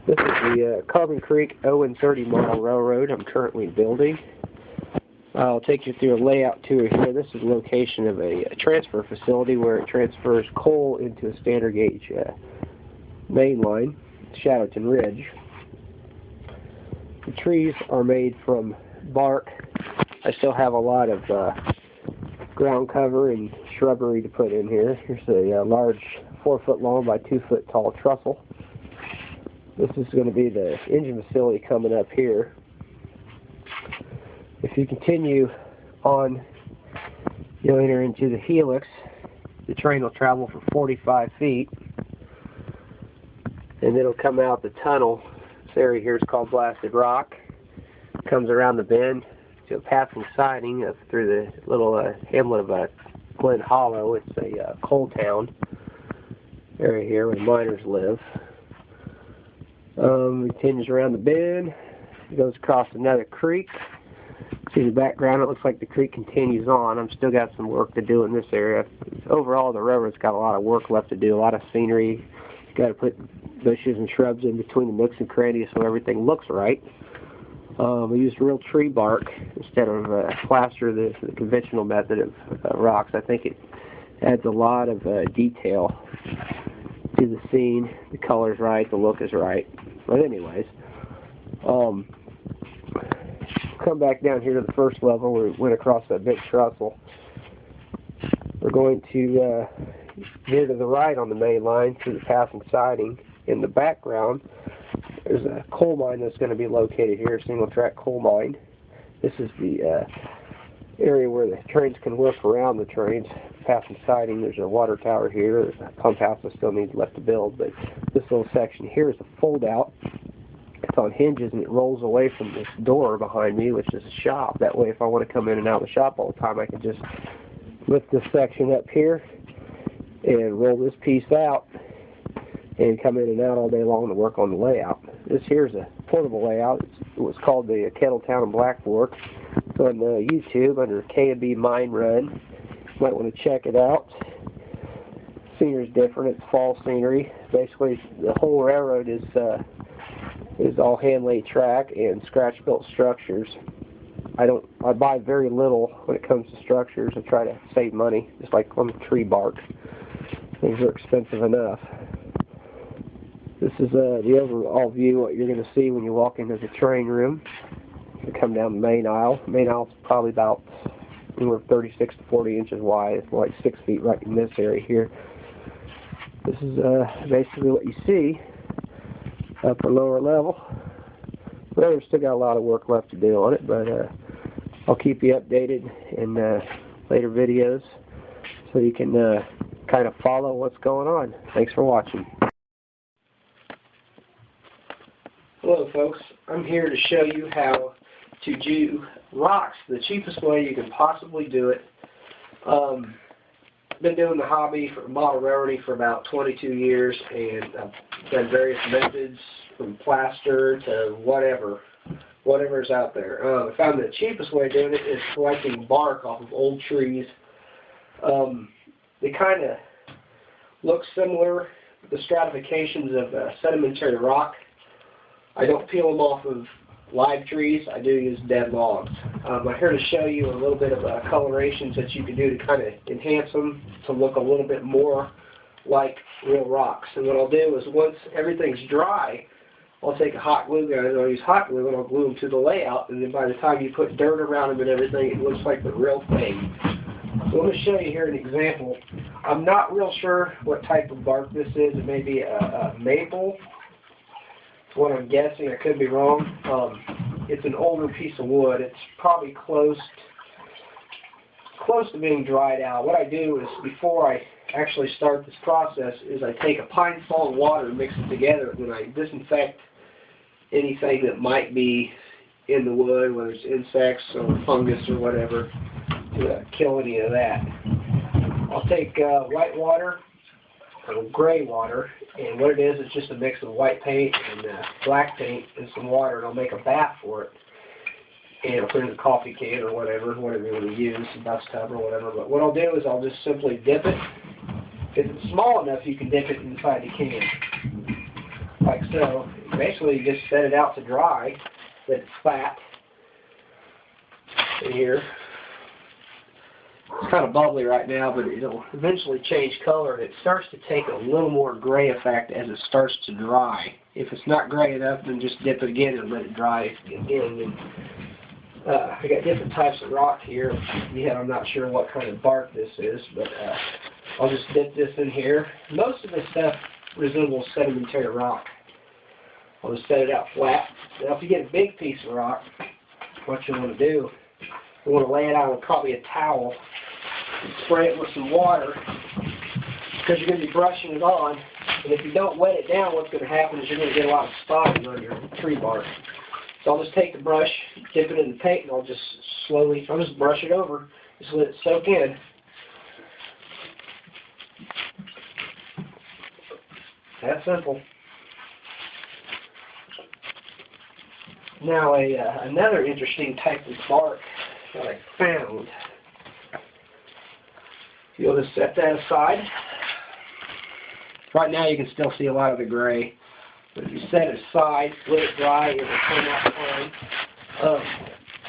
This is the Carbon Creek Owen 30 model railroad I'm currently building. I'll take you through a layout tour here. This is the location of a transfer facility where it transfers coal into a standard gauge main line, Shadowton Ridge. The trees are made from bark. I still have a lot of ground cover and shrubbery to put in here. Here's a large 4-foot long by 2-foot tall trussel. This is going to be the engine facility coming up here. If you continue on, you'll enter into the helix. The train will travel for 45 feet, and it'll come out the tunnel. This area here is called Blasted Rock. It comes around the bend to a passing siding up through the little hamlet of Glen Hollow. It's a coal town area here where miners live. It continues around the bend. It goes across another creek. See the background, it looks like the creek continues on. I've still got some work to do in this area. Overall, the railroad's got a lot of work left to do, a lot of scenery. You've got to put bushes and shrubs in between the nooks and crannies so everything looks right. We used real tree bark instead of plaster, the conventional method of rocks. I think it adds a lot of detail to the scene. The color's right, the look is right. But anyways, come back down here to the first level where we went across that big trussel. We're going to veer to the right on the main line through the passing siding. In the background, there's a coal mine that's going to be located here, a single track coal mine. This is the area where the trains can work around the trains. Passing siding, there's a water tower here, there's a pump house that still needs left to build, but this little section here is a fold out. It's on hinges and it rolls away from this door behind me, which is a shop. That way if I want to come in and out of the shop all the time, I can just lift this section up here and roll this piece out and come in and out all day long to work on the layout. This here is a portable layout. It was called the Kettletown and Black Fork. It's on YouTube under K&B Mine Run. You might want to check it out. Scenery is different. It's fall scenery. Basically, the whole railroad is all hand-laid track and scratch-built structures. I buy very little when it comes to structures. I try to save money, just like on the tree bark. Things are expensive enough. This is the overall view, what you're going to see when you walk into the train room. You come down the main aisle. The main aisle is probably about anywhere 36 to 40 inches wide. It's like 6 feet right in this area here. This is basically what you see. Upper lower level. Well, we've still got a lot of work left to do on it, but I'll keep you updated in later videos so you can kind of follow what's going on. Thanks for watching. Hello folks, I'm here to show you how to do rocks the cheapest way you can possibly do it. I've been doing the hobby for model railroading for about 22 years, and I've done various methods from plaster to whatever's out there. I found the cheapest way of doing it is collecting bark off of old trees. They kind of look similar, the stratifications of sedimentary rock. I don't peel them off of live trees. I do use dead logs. I'm here to show you a little bit of colorations that you can do to kind of enhance them to look a little bit more like real rocks. And what I'll do is once everything's dry, I'll take a hot glue gun and I'll use hot glue and I'll glue them to the layout, and then by the time you put dirt around them and everything, it looks like the real thing. So I'm going to show you here an example. I'm not real sure what type of bark this is. It may be a maple. It's what I'm guessing. I could be wrong. It's an older piece of wood. It's probably close to being dried out. What I do is, before I actually start this process, is I take a pine salt and water and mix it together, and then I disinfect anything that might be in the wood, whether it's insects or fungus or whatever, to kill any of that. I'll take white water or gray water, and what it is just a mix of white paint and black paint and some water, and I'll make a bath for it. And I'll put it in a coffee can or whatever you want to use, a dust tub or whatever. But what I'll do is I'll just simply dip it. If it's small enough, you can dip it inside the can, like so. It basically you just set it out to dry, let it flat in here. It's kind of bubbly right now, but it'll eventually change color, and it starts to take a little more gray effect as it starts to dry. If it's not gray enough, then just dip it again and let it dry again. And, I got different types of rock here. Yeah, I'm not sure what kind of bark this is, but I'll just dip this in here. Most of this stuff resembles sedimentary rock. I'll just set it out flat. Now, if you get a big piece of rock, what you want to do, you want to lay it out on probably a towel and spray it with some water, because you're going to be brushing it on. And if you don't wet it down, what's going to happen is you're going to get a lot of spotting on your tree bark. So I'll just take the brush, dip it in the paint, and I'll just brush it over, just let it soak in. That simple. Now another interesting type of bark that I found. You'll just set that aside. Right now you can still see a lot of the gray. But if you set it aside, let it dry, it will come out fine.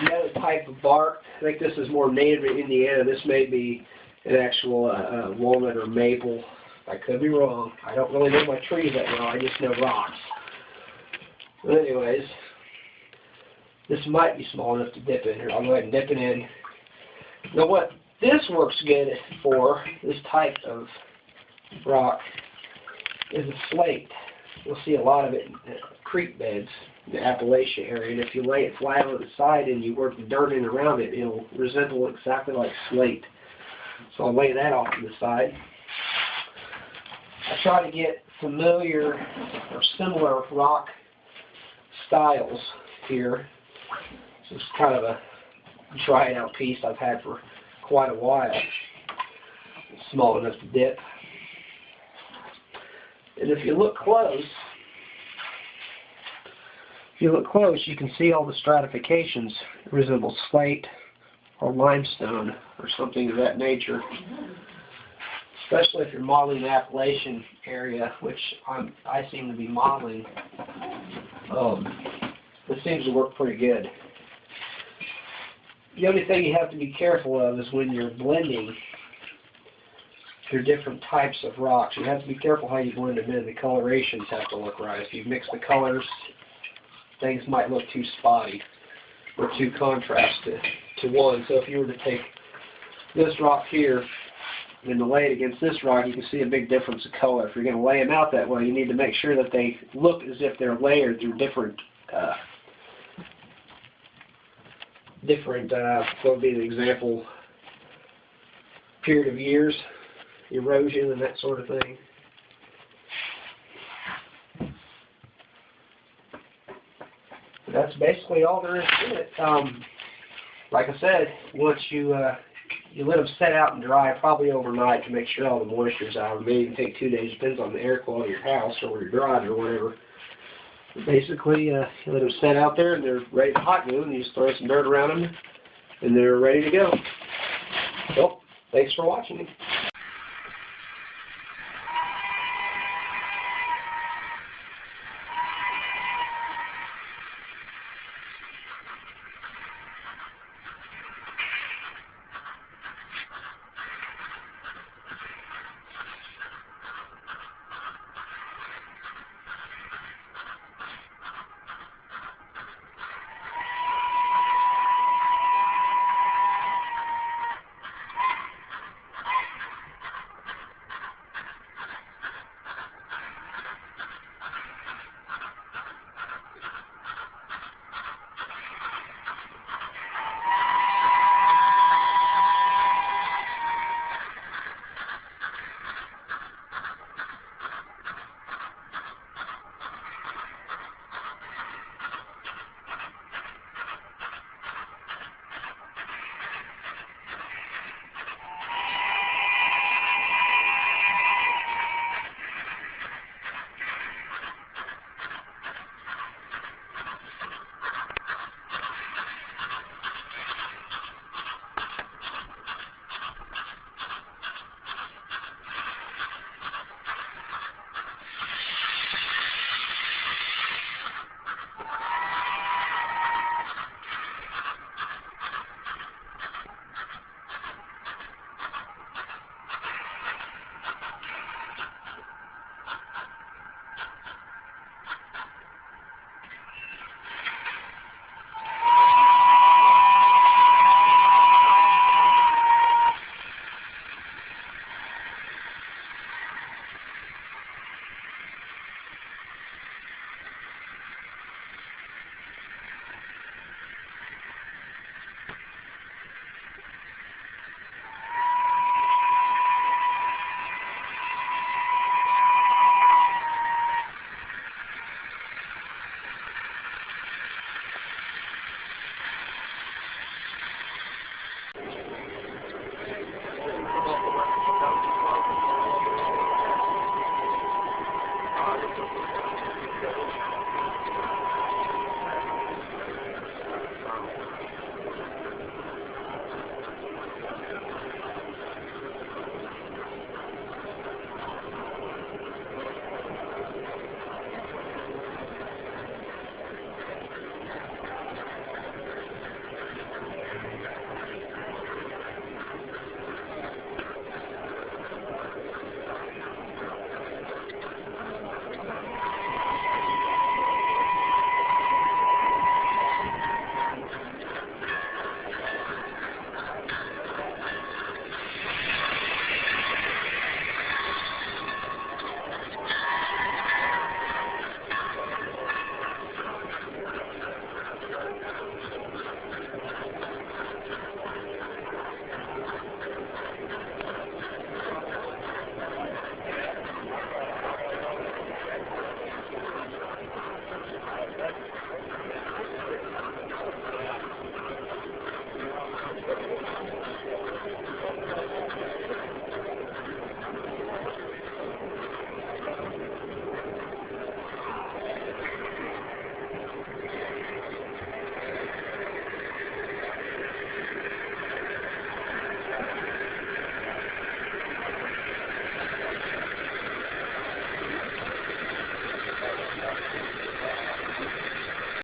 Another type of bark, I think this is more native to Indiana. This may be an actual walnut or maple. I could be wrong. I don't really know my trees that well. I just know rocks. But anyways, this might be small enough to dip in here. I'll go ahead and dip it in. Now what this works good for, this type of rock, is a slate. You'll see a lot of it in creek beds in the Appalachia area, and if you lay it flat on the side and you work the dirt in around it, it'll resemble exactly like slate. So I'll lay that off to the side. I try to get familiar or similar rock styles here. This is kind of a dried out piece I've had for quite a while. It's small enough to dip. And if you look close, you can see all the stratifications resemble slate or limestone or something of that nature. Especially if you're modeling the Appalachian area, which I seem to be modeling. This seems to work pretty good. The only thing you have to be careful of is when you're blending your different types of rocks. You have to be careful how you blend them in. The colorations have to look right. If you mix the colors, things might look too spotty or too contrast to one. So if you were to take this rock here and to lay it against this rock, you can see a big difference of color. If you're going to lay them out that way, you need to make sure that they look as if they're layered through different what would be an example, period of years, erosion and that sort of thing. That's basically all there is to it. Like I said, once you let them set out and dry, probably overnight, to make sure all the moisture's out. It may even take 2 days, depends on the air quality of your house or where you're driving or whatever. But basically, you let them set out there and they're ready to hot glue, and you just throw some dirt around them and they're ready to go. So, thanks for watching.